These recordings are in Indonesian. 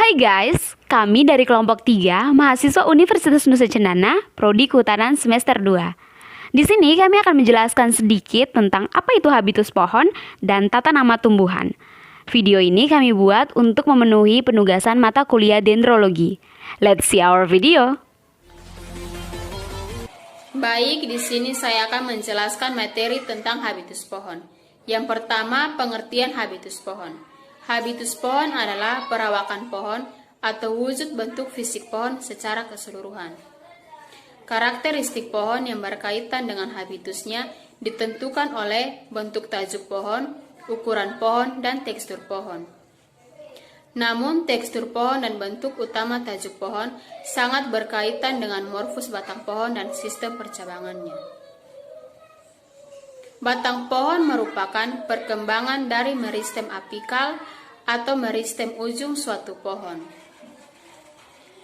Hai guys, kami dari kelompok 3 mahasiswa Universitas Nusa Cendana, Prodi Kehutanan semester 2. Di sini kami akan menjelaskan sedikit tentang apa itu habitus pohon dan tata nama tumbuhan. Video ini kami buat untuk memenuhi penugasan mata kuliah dendrologi. Let's see our video. Baik, di sini saya akan menjelaskan materi tentang habitus pohon. Yang pertama, pengertian habitus pohon. Habitus pohon adalah perawakan pohon atau wujud bentuk fisik pohon secara keseluruhan. Karakteristik pohon yang berkaitan dengan habitusnya ditentukan oleh bentuk tajuk pohon, ukuran pohon, dan tekstur pohon. Namun, tekstur pohon dan bentuk utama tajuk pohon sangat berkaitan dengan morfus batang pohon dan sistem percabangannya. Batang pohon merupakan perkembangan dari meristem apikal atau meristem ujung suatu pohon.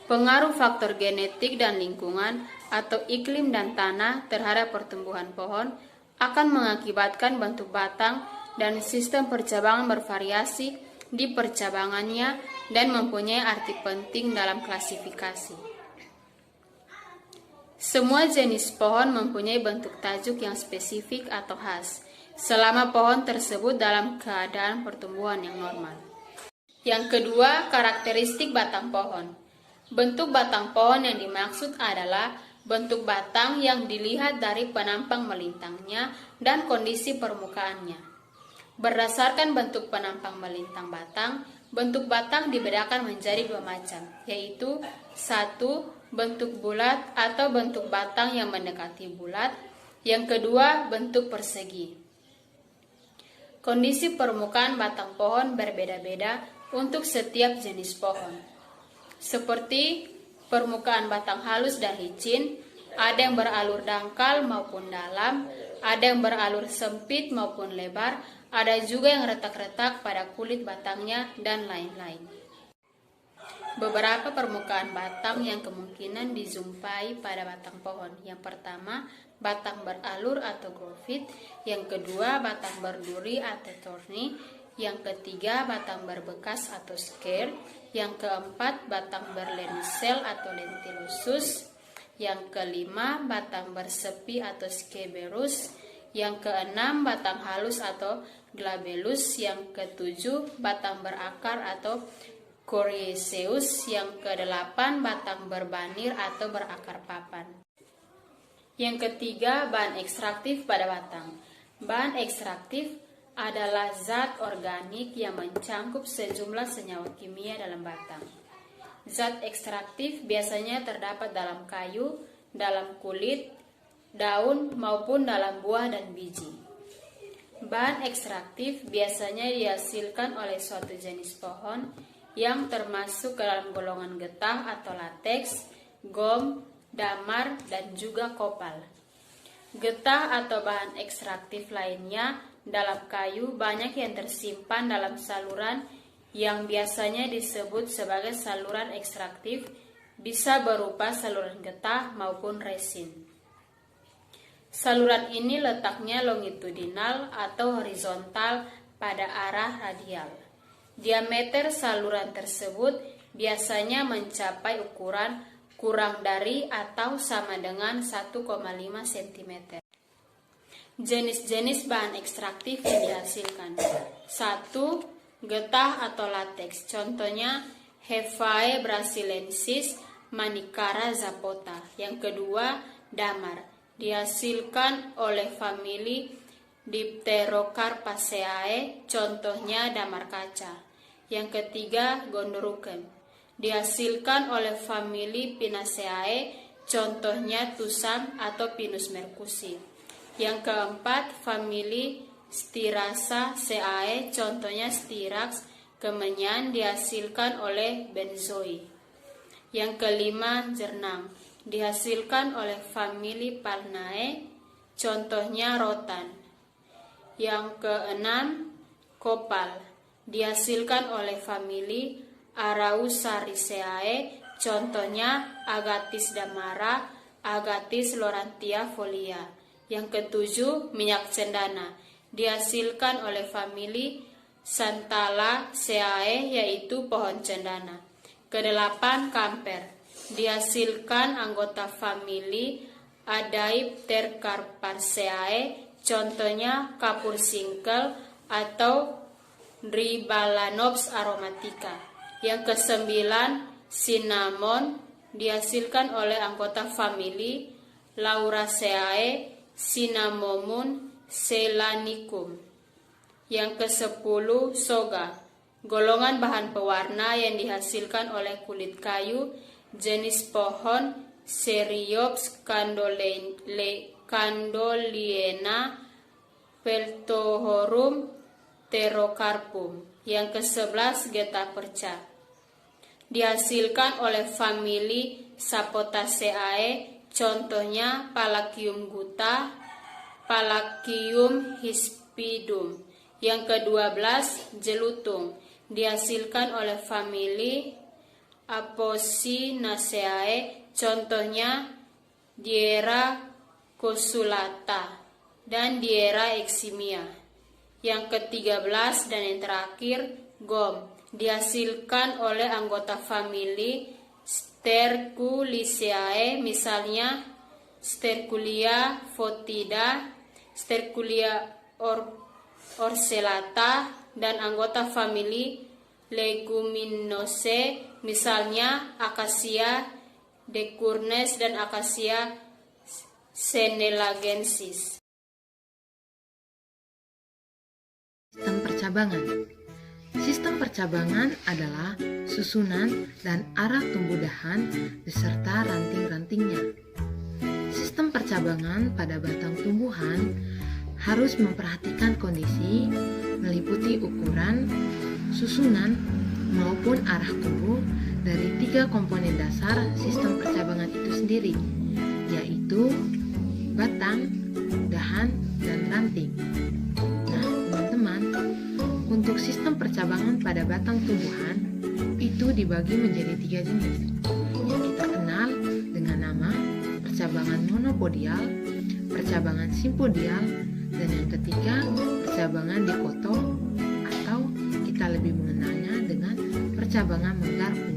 Pengaruh faktor genetik dan lingkungan atau iklim dan tanah terhadap pertumbuhan pohon akan mengakibatkan bentuk batang dan sistem percabangan bervariasi di percabangannya dan mempunyai arti penting dalam klasifikasi. Semua jenis pohon mempunyai bentuk tajuk yang spesifik atau khas, selama pohon tersebut dalam keadaan pertumbuhan yang normal. Yang kedua, karakteristik batang pohon. Bentuk batang pohon yang dimaksud adalah bentuk batang yang dilihat dari penampang melintangnya dan kondisi permukaannya. Berdasarkan bentuk penampang melintang batang, bentuk batang dibedakan menjadi dua macam, yaitu satu, bentuk bulat atau bentuk batang yang mendekati bulat. Yang kedua, bentuk persegi. Kondisi permukaan batang pohon berbeda-beda untuk setiap jenis pohon. Seperti permukaan batang halus dan licin, ada yang beralur dangkal maupun dalam, ada yang beralur sempit maupun lebar, ada juga yang retak-retak pada kulit batangnya, dan lain-lain. Beberapa permukaan batang yang kemungkinan dijumpai pada batang pohon. Yang pertama, batang beralur atau growth. Yang kedua, batang berduri atau thorny. Yang ketiga, batang berbekas atau scare. Yang keempat, batang berlenisel atau lentilosus. Yang kelima, batang bersepi atau scaberus. Yang keenam, batang halus atau glabellus. Yang ketujuh, batang berakar atau coriaceus. Yang kedelapan, batang berbanir atau berakar papan. Yang ketiga, bahan ekstraktif pada batang. Bahan ekstraktif adalah zat organik yang mencangkup sejumlah senyawa kimia dalam batang. Zat ekstraktif biasanya terdapat dalam kayu, dalam kulit, daun, maupun dalam buah dan biji. Bahan ekstraktif biasanya dihasilkan oleh suatu jenis pohon yang termasuk ke dalam golongan getah atau lateks, gom, damar, dan juga kopal. Getah atau bahan ekstraktif lainnya dalam kayu banyak yang tersimpan dalam saluran yang biasanya disebut sebagai saluran ekstraktif, bisa berupa saluran getah maupun resin. Saluran ini letaknya longitudinal atau horizontal pada arah radial. Diameter saluran tersebut biasanya mencapai ukuran kurang dari atau sama dengan 1,5 cm. Jenis-jenis bahan ekstraktif yang dihasilkan. 1. Getah atau lateks. Contohnya Hephae brasiliensis, Manikara zapota. Yang kedua, damar. Dihasilkan oleh famili Dipterocarpaceae, contohnya damar kaca. Yang ketiga, gondorukem. Dihasilkan oleh famili Pinaceae, contohnya tusam atau Pinus mercusi. Yang keempat, famili Styraceae, contohnya Styrax, kemenyan, dihasilkan oleh benzoi. Yang kelima, jernang. Dihasilkan oleh famili Palnae, contohnya rotan. Yang keenam, kopal. Dihasilkan oleh famili Arausariaceae, contohnya Agathis damara, Agathis lorantia-folia. Yang ketujuh, minyak cendana. Dihasilkan oleh famili Santalaceae, yaitu pohon cendana. Kedelapan, kamper. Dihasilkan anggota famili Adaiptercarpaceae, contohnya kapur singkel atau Ribalaenops aromatica. Yang kesembilan, cinnamon. Dihasilkan oleh anggota famili Lauraceae, Cinnamomum selanicum. Yang kesepuluh, soga. Golongan bahan pewarna yang dihasilkan oleh kulit kayu jenis pohon Seriops candoliena Peltohorum pterocarpum. Yang ke-11, getah perca. Dihasilkan oleh famili Sapotaceae, contohnya Palacium guta, Palacium hispidum. Yang ke-12, jelutung. Dihasilkan oleh famili Apocynaceae, contohnya Diera cosulata dan Diera eximia. Yang ke-13 dan yang terakhir, gom. Dihasilkan oleh anggota famili Sterculiaceae, misalnya Sterculia fotida, Sterculia orselata, dan anggota famili Leguminosae, misalnya Acacia decurnes dan Acacia senelagensis. Sistem percabangan. Sistem percabangan adalah susunan dan arah tumbuh dahan beserta ranting-rantingnya. Sistem percabangan pada batang tumbuhan harus memperhatikan kondisi, meliputi ukuran, susunan, maupun arah tumbuh dari 3 komponen dasar sistem percabangan itu sendiri, yaitu batang, dahan, dan ranting. Nah, teman-teman, untuk sistem percabangan pada batang tumbuhan itu dibagi menjadi 3 jenis yang kita kenal dengan nama percabangan monopodial, percabangan simpodial, dan yang ketiga percabangan dikotom atau kita lebih mengenalnya dengan percabangan menggarpu.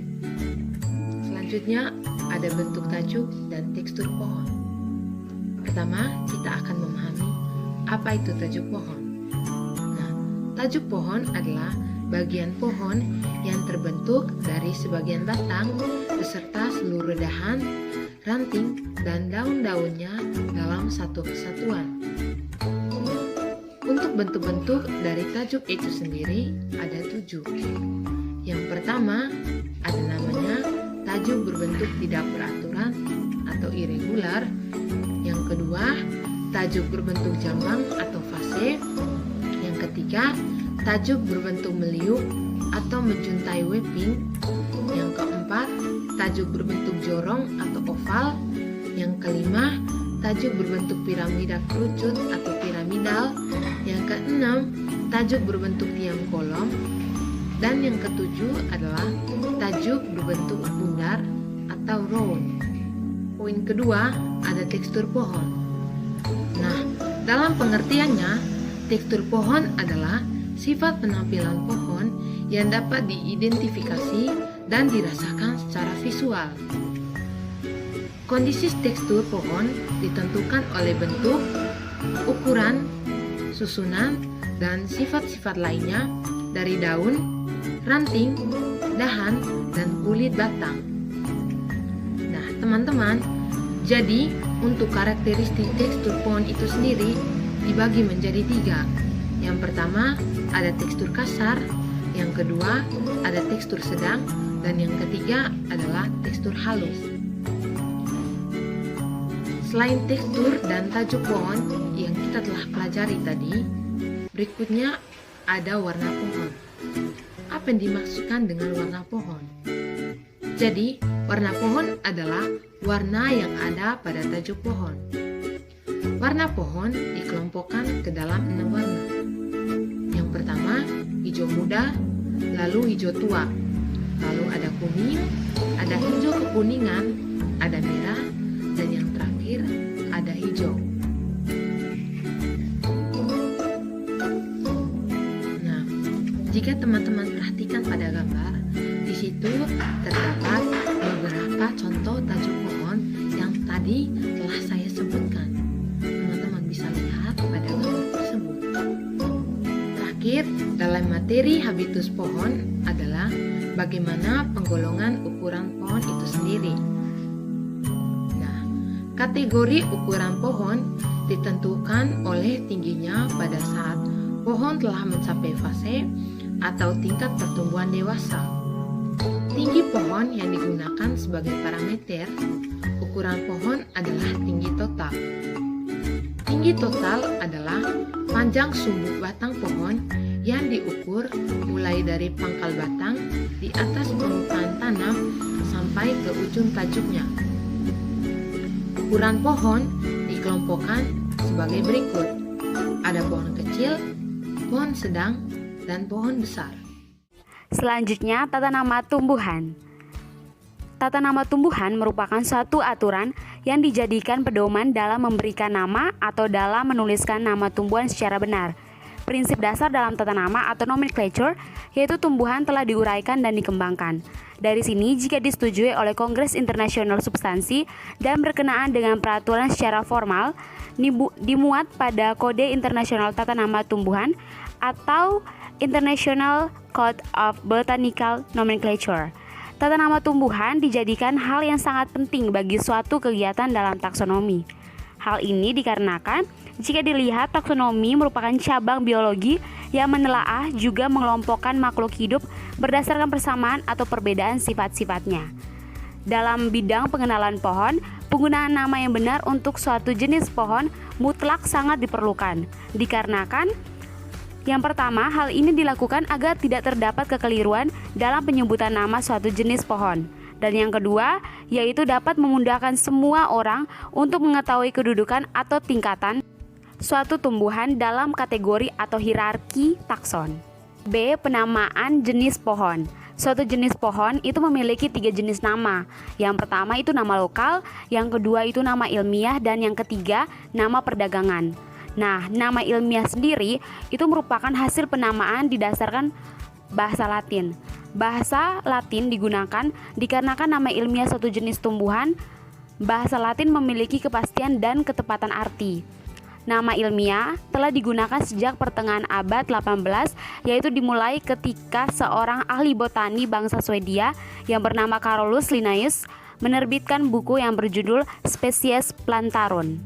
Selanjutnya ada bentuk tajuk dan tekstur pohon. Pertama, kita akan memahami apa itu tajuk pohon. Nah, tajuk pohon adalah bagian pohon yang terbentuk dari sebagian batang beserta seluruh dahan, ranting, dan daun-daunnya dalam satu kesatuan. Untuk bentuk-bentuk dari tajuk itu sendiri ada 7. Yang pertama ada namanya tajuk berbentuk tidak beraturan atau irregular. Yang kedua, tajuk berbentuk jambang atau fase. Yang ketiga, tajuk berbentuk meliuk atau menjuntai waving. Yang keempat, tajuk berbentuk jorong atau oval. Yang kelima, tajuk berbentuk piramida kerucut atau piramidal. Yang keenam, tajuk berbentuk tiang kolom. Dan yang ketujuh adalah tajuk berbentuk bundar atau round. Poin kedua, ada tekstur pohon. Nah, dalam pengertiannya, tekstur pohon adalah sifat penampilan pohon yang dapat diidentifikasi dan dirasakan secara visual. Kondisi tekstur pohon ditentukan oleh bentuk, ukuran, susunan, dan sifat-sifat lainnya dari daun, ranting, dahan, dan kulit batang. Nah, teman-teman, jadi untuk karakteristik tekstur pohon itu sendiri dibagi menjadi 3. Yang pertama ada tekstur kasar, yang kedua ada tekstur sedang, dan yang ketiga adalah tekstur halus. Selain tekstur dan tajuk pohon yang kita telah pelajari tadi, berikutnya ada warna pohon. Apa yang dimaksudkan dengan warna pohon? Jadi, warna pohon adalah warna yang ada pada tajuk pohon. Warna pohon dikelompokkan ke dalam 6 warna. Yang pertama, hijau muda, lalu hijau tua, lalu ada kuning, ada hijau kekuningan, ada merah, dan yang terakhir ada hijau. Nah, jika teman-teman perhatikan pada gambar, di situ terdapat tadi telah saya sebutkan. Teman-teman bisa lihat pada gambar tersebut. Terakhir, dalam materi habitus pohon adalah bagaimana penggolongan ukuran pohon itu sendiri. Nah, kategori ukuran pohon ditentukan oleh tingginya pada saat pohon telah mencapai fase atau tingkat pertumbuhan dewasa. Tinggi pohon yang digunakan sebagai parameter ukuran pohon adalah tinggi total. Tinggi total adalah panjang sumbu batang pohon yang diukur mulai dari pangkal batang di atas permukaan tanah sampai ke ujung tajuknya. Ukuran pohon dikelompokkan sebagai berikut. Ada pohon kecil, pohon sedang, dan pohon besar. Selanjutnya, tata nama tumbuhan. Tata nama tumbuhan merupakan suatu aturan yang dijadikan pedoman dalam memberikan nama atau dalam menuliskan nama tumbuhan secara benar. Prinsip dasar dalam tata nama atau nomenclature yaitu tumbuhan telah diuraikan dan dikembangkan. Dari sini, jika disetujui oleh Kongres Internasional Substansi dan berkenaan dengan peraturan secara formal, dimuat pada Kode Internasional Tata Nama Tumbuhan atau International Code of Botanical Nomenclature. Tata nama tumbuhan dijadikan hal yang sangat penting bagi suatu kegiatan dalam taksonomi. Hal ini dikarenakan jika dilihat taksonomi merupakan cabang biologi yang menelaah juga mengelompokkan makhluk hidup berdasarkan persamaan atau perbedaan sifat-sifatnya. Dalam bidang pengenalan pohon, penggunaan nama yang benar untuk suatu jenis pohon mutlak sangat diperlukan, dikarenakan yang pertama, hal ini dilakukan agar tidak terdapat kekeliruan dalam penyebutan nama suatu jenis pohon. Dan yang kedua, yaitu dapat memudahkan semua orang untuk mengetahui kedudukan atau tingkatan suatu tumbuhan dalam kategori atau hierarki takson. B. Penamaan jenis pohon. Suatu jenis pohon itu memiliki 3 jenis nama. Yang pertama itu nama lokal, yang kedua itu nama ilmiah, dan yang ketiga nama perdagangan. Nah, nama ilmiah sendiri itu merupakan hasil penamaan didasarkan bahasa Latin. Bahasa Latin digunakan dikarenakan nama ilmiah suatu jenis tumbuhan, bahasa Latin memiliki kepastian dan ketepatan arti. Nama ilmiah telah digunakan sejak pertengahan abad 18, yaitu dimulai ketika seorang ahli botani bangsa Swedia yang bernama Carolus Linnaeus menerbitkan buku yang berjudul Species Plantarum.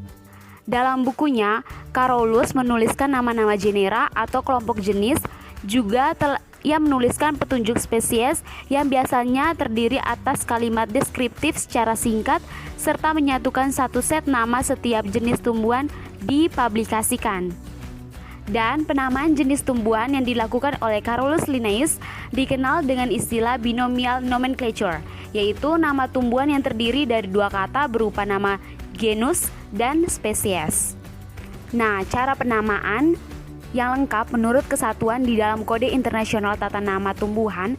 Dalam bukunya, Carolus menuliskan nama-nama genera atau kelompok jenis, juga ia menuliskan petunjuk spesies yang biasanya terdiri atas kalimat deskriptif secara singkat, serta menyatukan satu set nama setiap jenis tumbuhan dipublikasikan. Dan penamaan jenis tumbuhan yang dilakukan oleh Carolus Linnaeus dikenal dengan istilah binomial nomenclature, yaitu nama tumbuhan yang terdiri dari 2 kata berupa nama genus dan spesies. Nah, cara penamaan yang lengkap menurut kesatuan di dalam Kode Internasional Tata Nama Tumbuhan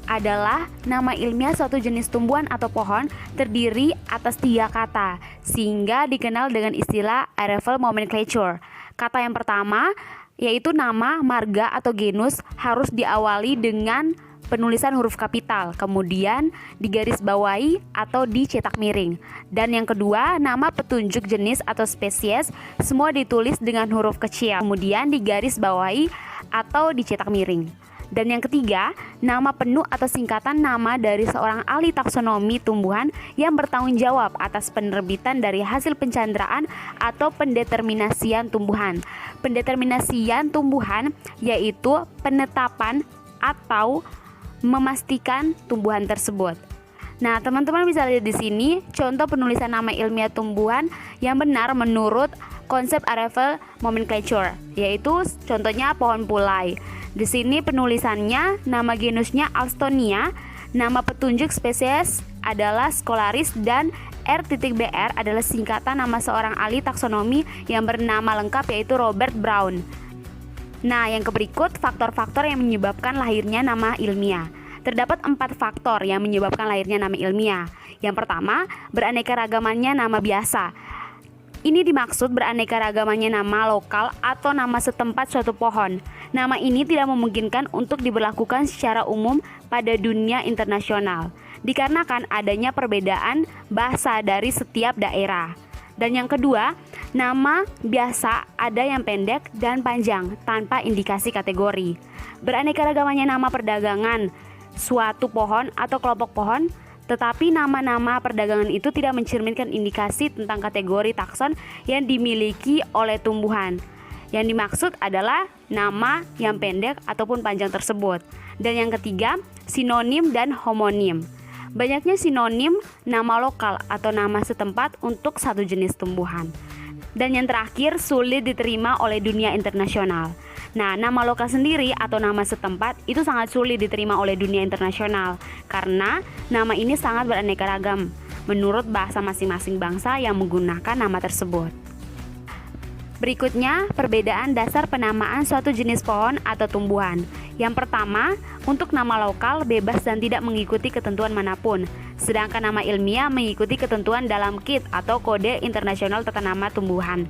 adalah nama ilmiah suatu jenis tumbuhan atau pohon terdiri atas 3 kata, sehingga dikenal dengan istilah archival nomenclature. Kata yang pertama, yaitu nama, marga atau genus, harus diawali dengan penulisan huruf kapital, kemudian digarisbawahi atau dicetak miring. Dan yang kedua, nama petunjuk jenis atau spesies semua ditulis dengan huruf kecil, kemudian digarisbawahi atau dicetak miring. Dan yang ketiga, nama penuh atau singkatan nama dari seorang ahli taksonomi tumbuhan yang bertanggung jawab atas penerbitan dari hasil pencandraan atau pendeterminasian tumbuhan. Pendeterminasian tumbuhan yaitu penetapan atau memastikan tumbuhan tersebut. Nah, teman-teman bisa lihat di sini contoh penulisan nama ilmiah tumbuhan yang benar menurut konsep archival nomenclature, yaitu contohnya pohon pulai. Di sini penulisannya nama genusnya Alstonia, nama petunjuk spesies adalah Scolaris, dan R.BR adalah singkatan nama seorang ahli taksonomi yang bernama lengkap yaitu Robert Brown. Nah, yang berikut faktor-faktor yang menyebabkan lahirnya nama ilmiah. Terdapat 4 faktor yang menyebabkan lahirnya nama ilmiah. Yang pertama, beraneka ragamannya nama biasa. Ini dimaksud beraneka ragamnya nama lokal atau nama setempat suatu pohon. Nama ini tidak memungkinkan untuk diberlakukan secara umum pada dunia internasional, dikarenakan adanya perbedaan bahasa dari setiap daerah. Dan yang kedua, nama biasa ada yang pendek dan panjang tanpa indikasi kategori. Beraneka ragamnya nama perdagangan suatu pohon atau kelompok pohon, tetapi nama-nama perdagangan itu tidak mencerminkan indikasi tentang kategori takson yang dimiliki oleh tumbuhan. Yang dimaksud adalah nama yang pendek ataupun panjang tersebut. Dan yang ketiga, sinonim dan homonim. Banyaknya sinonim nama lokal atau nama setempat untuk satu jenis tumbuhan. Dan yang terakhir, sulit diterima oleh dunia internasional. Nah, nama lokal sendiri atau nama setempat itu sangat sulit diterima oleh dunia internasional karena nama ini sangat beraneka ragam menurut bahasa masing-masing bangsa yang menggunakan nama tersebut. Berikutnya, perbedaan dasar penamaan suatu jenis pohon atau tumbuhan. Yang pertama, untuk nama lokal bebas dan tidak mengikuti ketentuan manapun, sedangkan nama ilmiah mengikuti ketentuan dalam KIT atau Kode Internasional Tata Nama Tumbuhan.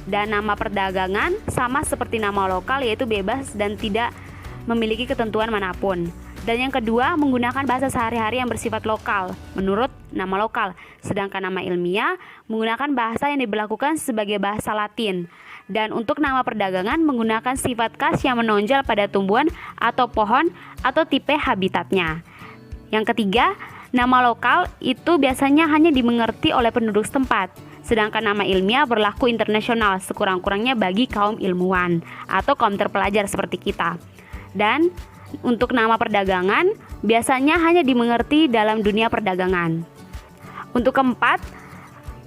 Dan nama perdagangan sama seperti nama lokal, yaitu bebas dan tidak memiliki ketentuan manapun. Dan yang kedua, menggunakan bahasa sehari-hari yang bersifat lokal menurut nama lokal, sedangkan nama ilmiah menggunakan bahasa yang diberlakukan sebagai bahasa Latin. Dan untuk nama perdagangan menggunakan sifat khas yang menonjol pada tumbuhan atau pohon atau tipe habitatnya. Yang ketiga, nama lokal itu biasanya hanya dimengerti oleh penduduk setempat, sedangkan nama ilmiah berlaku internasional sekurang-kurangnya bagi kaum ilmuwan atau kaum terpelajar seperti kita. Dan untuk nama perdagangan biasanya hanya dimengerti dalam dunia perdagangan. Untuk keempat,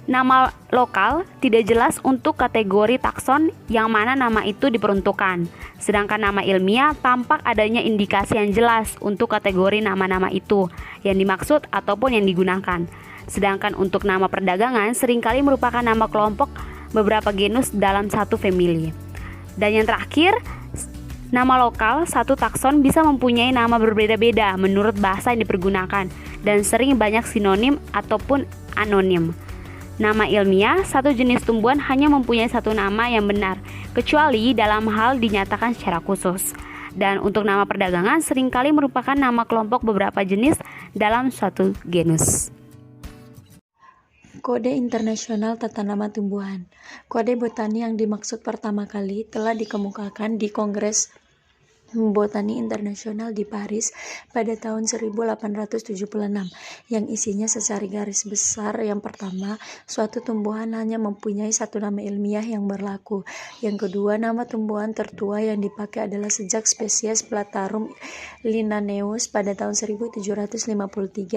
nama lokal tidak jelas untuk kategori takson yang mana nama itu diperuntukkan, sedangkan nama ilmiah tampak adanya indikasi yang jelas untuk kategori nama-nama itu yang dimaksud ataupun yang digunakan. Sedangkan untuk nama perdagangan seringkali merupakan nama kelompok beberapa genus dalam satu famili. Dan yang terakhir, nama lokal satu takson bisa mempunyai nama berbeda-beda menurut bahasa yang dipergunakan dan sering banyak sinonim ataupun anonim. Nama ilmiah satu jenis tumbuhan hanya mempunyai satu nama yang benar, kecuali dalam hal dinyatakan secara khusus. Dan untuk nama perdagangan seringkali merupakan nama kelompok beberapa jenis dalam suatu genus. Kode Internasional Tata Nama Tumbuhan. Kode botani yang dimaksud pertama kali telah dikemukakan di Kongres Botani Internasional di Paris pada tahun 1876 yang isinya secara garis besar. Yang pertama, suatu tumbuhan hanya mempunyai satu nama ilmiah yang berlaku. Yang kedua, nama tumbuhan tertua yang dipakai adalah sejak spesies Platarum linaneus pada tahun 1753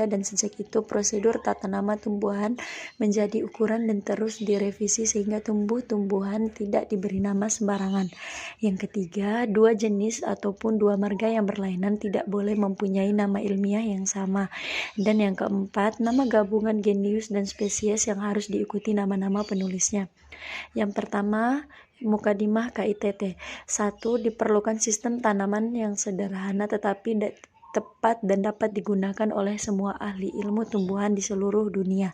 dan sejak itu prosedur tata nama tumbuhan menjadi ukuran dan terus direvisi sehingga tumbuh-tumbuhan tidak diberi nama sembarangan. Yang ketiga, dua jenis ataupun dua marga yang berlainan tidak boleh mempunyai nama ilmiah yang sama. Dan yang keempat, nama gabungan genus dan spesies yang harus diikuti nama-nama penulisnya. Yang pertama, Mukadimah KITT. 1. Diperlukan sistem tanaman yang sederhana tetapi tepat dan dapat digunakan oleh semua ahli ilmu tumbuhan di seluruh dunia.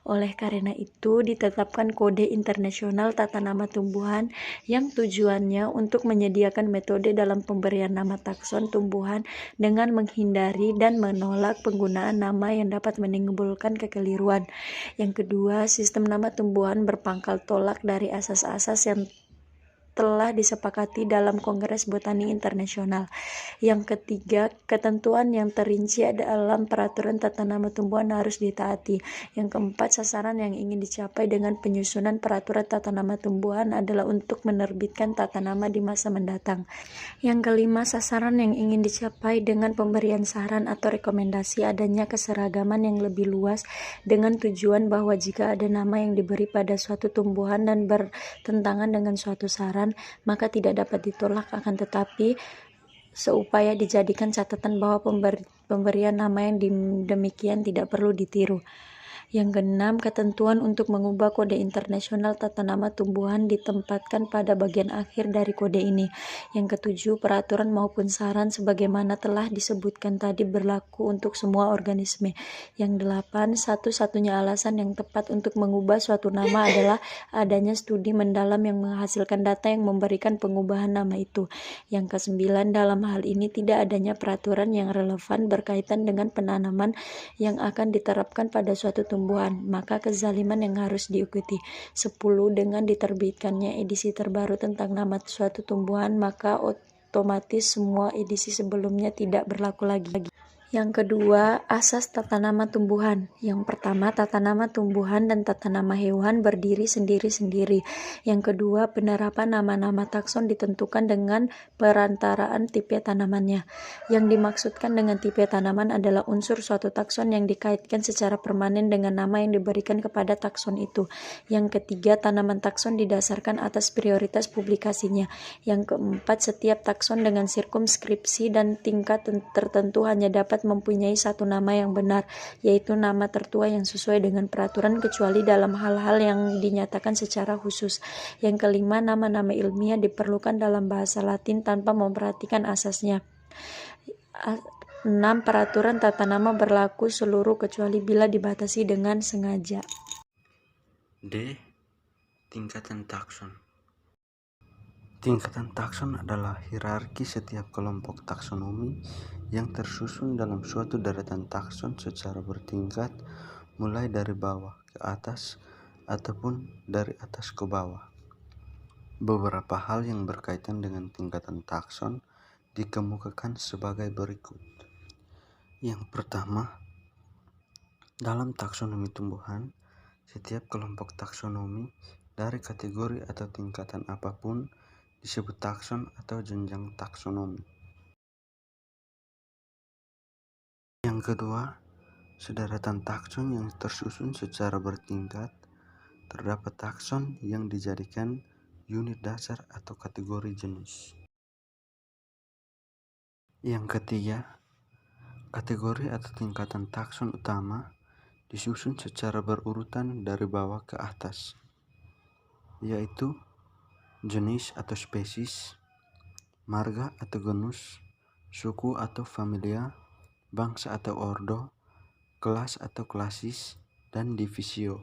Oleh karena itu, ditetapkan Kode Internasional Tata Nama Tumbuhan yang tujuannya untuk menyediakan metode dalam pemberian nama takson tumbuhan dengan menghindari dan menolak penggunaan nama yang dapat menimbulkan kekeliruan. Yang kedua, sistem nama tumbuhan berpangkal tolak dari asas-asas yang telah disepakati dalam Kongres Botani Internasional. Yang ketiga, ketentuan yang terinci dalam peraturan tata nama tumbuhan harus ditaati. Yang keempat, sasaran yang ingin dicapai dengan penyusunan peraturan tata nama tumbuhan adalah untuk menerbitkan tata nama di masa mendatang. Yang kelima, sasaran yang ingin dicapai dengan pemberian saran atau rekomendasi adanya keseragaman yang lebih luas dengan tujuan bahwa jika ada nama yang diberi pada suatu tumbuhan dan bertentangan dengan suatu saran, maka tidak dapat ditolak, akan tetapi seupaya dijadikan catatan bahwa pemberian nama yang demikian tidak perlu ditiru. Yang keenam, ketentuan untuk mengubah kode internasional tata nama tumbuhan ditempatkan pada bagian akhir dari kode ini. Yang ketujuh, peraturan maupun saran sebagaimana telah disebutkan tadi berlaku untuk semua organisme. Yang delapan, satu-satunya alasan yang tepat untuk mengubah suatu nama adalah adanya studi mendalam yang menghasilkan data yang memberikan pengubahan nama itu. Yang kesembilan, dalam hal ini tidak adanya peraturan yang relevan berkaitan dengan penanaman yang akan diterapkan pada suatu tumbuhan, maka kezaliman yang harus diikuti. 10. Dengan diterbitkannya edisi terbaru tentang nama suatu tumbuhan, maka otomatis semua edisi sebelumnya tidak berlaku lagi. Yang kedua, asas tata nama tumbuhan. Yang pertama, tata nama tumbuhan dan tata nama hewan berdiri sendiri-sendiri. Yang kedua, penerapan nama-nama takson ditentukan dengan perantaraan tipe tanamannya. Yang dimaksudkan dengan tipe tanaman adalah unsur suatu takson yang dikaitkan secara permanen dengan nama yang diberikan kepada takson itu. Yang ketiga, tanaman takson didasarkan atas prioritas publikasinya. Yang keempat, setiap takson dengan sirkumskripsi dan tingkat tertentu hanya dapat mempunyai satu nama yang benar, yaitu nama tertua yang sesuai dengan peraturan kecuali dalam hal-hal yang dinyatakan secara khusus. Yang kelima, nama-nama ilmiah diperlukan dalam bahasa Latin tanpa memperhatikan asasnya. 6. Peraturan tata nama berlaku seluruh kecuali bila dibatasi dengan sengaja. D. Tingkatan takson. Tingkatan takson adalah hierarki setiap kelompok taksonomi yang tersusun dalam suatu deretan takson secara bertingkat mulai dari bawah ke atas ataupun dari atas ke bawah. Beberapa hal yang berkaitan dengan tingkatan takson dikemukakan sebagai berikut. Yang pertama, dalam taksonomi tumbuhan, setiap kelompok taksonomi dari kategori atau tingkatan apapun disebut takson atau jenjang taksonomi. Yang kedua, sederetan takson yang tersusun secara bertingkat. Terdapat takson yang dijadikan unit dasar atau kategori jenis. Yang ketiga, kategori atau tingkatan takson utama disusun secara berurutan dari bawah ke atas, yaitu jenis atau spesies, marga atau genus, suku atau familia, bangsa atau ordo, kelas atau klasis, dan divisio.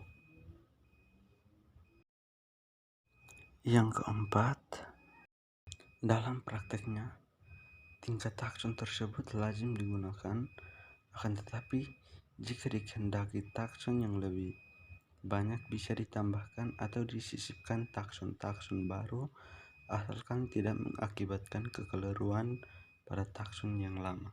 Yang keempat, dalam prakteknya, tingkat takson tersebut lazim digunakan, akan tetapi jika dikehendaki takson yang lebih banyak bisa ditambahkan atau disisipkan takson-takson baru asalkan tidak mengakibatkan kekeliruan pada takson yang lama.